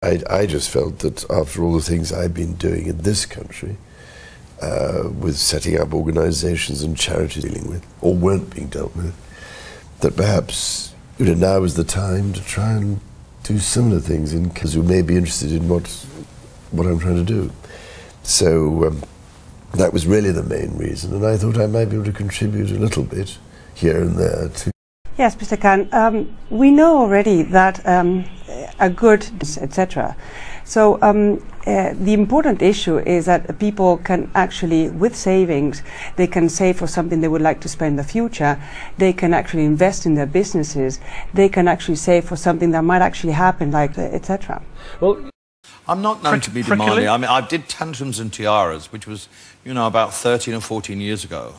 I just felt that after all the things I've been doing in this country, with setting up organizations and charities dealing with, or weren't being dealt with, that perhaps now is the time to try and do similar things in kids who may be interested in what I'm trying to do. So that was really the main reason, and I thought I might be able to contribute a little bit here and there too. Yes, Mr. Khan, we know already that a good, etc. So the important issue is that people can actually, with savings, they can save for something they would like to spend in the future. They can actually invest in their businesses. They can actually save for something that might actually happen, like etc. Well, I'm not known to be demanding. I mean, I did Tantrums and Tiaras, which was, about 13 or 14 years ago,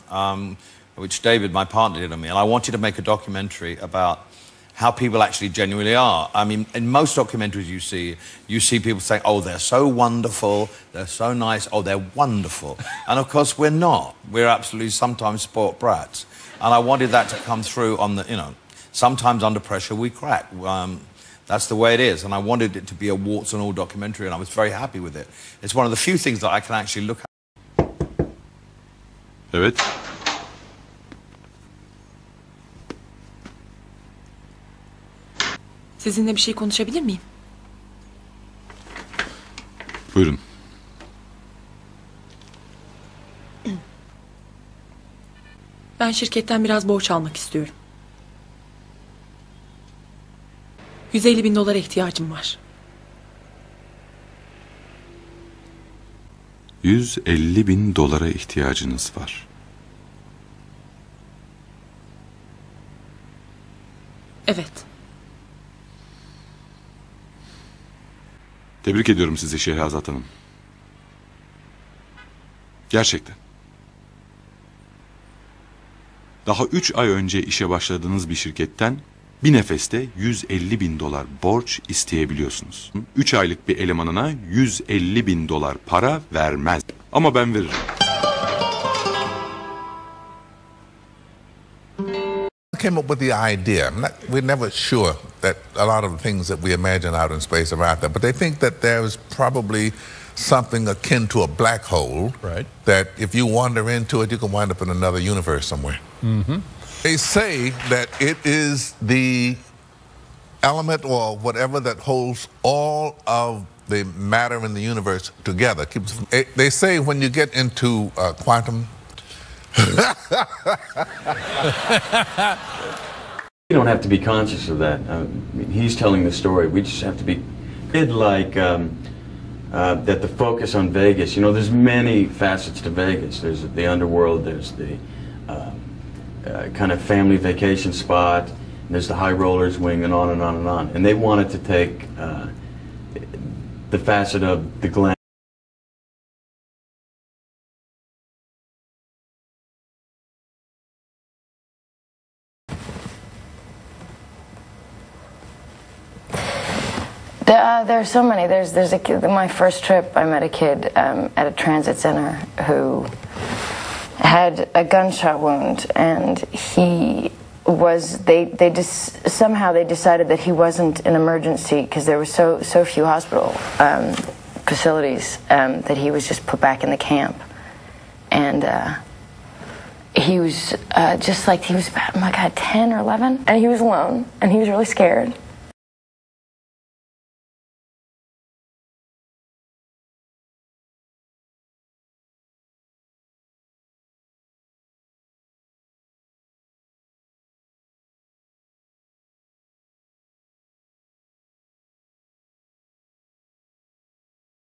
which David, my partner, did on me. And I wanted to make a documentary about how people actually genuinely are. I mean, in most documentaries you see people saying, oh, they're so wonderful, they're so nice, oh, they're wonderful. And of course, we're not. We're absolutely sometimes sport brats. And I wanted that to come through on the, sometimes under pressure we crack. That's the way it is. And I wanted it to be a warts and all documentary, and I was very happy with it. It's one of the few things that I can actually look at. Evet. Sizinle bir şey konuşabilir miyim? Buyurun. Ben şirketten biraz borç almak istiyorum. 150.000 dolara ihtiyacım var. 150.000 dolara ihtiyacınız var. Evet. Tebrik ediyorum sizi Şehrazat Hanım. Gerçekten. Daha 3 ay önce işe başladığınız bir şirketten bir nefeste 150.000 dolar borç isteyebiliyorsunuz. 3 aylık bir elemanına 150.000 dolar para vermez. Ama ben veririm. Came up with the idea. We're never sure that a lot of the things that we imagine out in space are out there, but they think that there is probably something akin to a black hole. Right. That if you wander into it, you can wind up in another universe somewhere. Mm-hmm. They say that it is the element or whatever that holds all of the matter in the universe together. They say when you get into quantum. You don't have to be conscious of that. He's telling the story. We just have to be like that. The focus on Vegas. There's many facets to Vegas. There's the underworld. There's the kind of family vacation spot. And there's the high rollers wing, and on and on and on. And they wanted to take the facet of the glam. There's so many. There's a kid. My first trip, I met a kid at a transit center who had a gunshot wound, and he was. Somehow they decided that he wasn't an emergency because there were so few hospital facilities that he was just put back in the camp, and he was just like he was about 10 or 11, and he was alone, and he was really scared.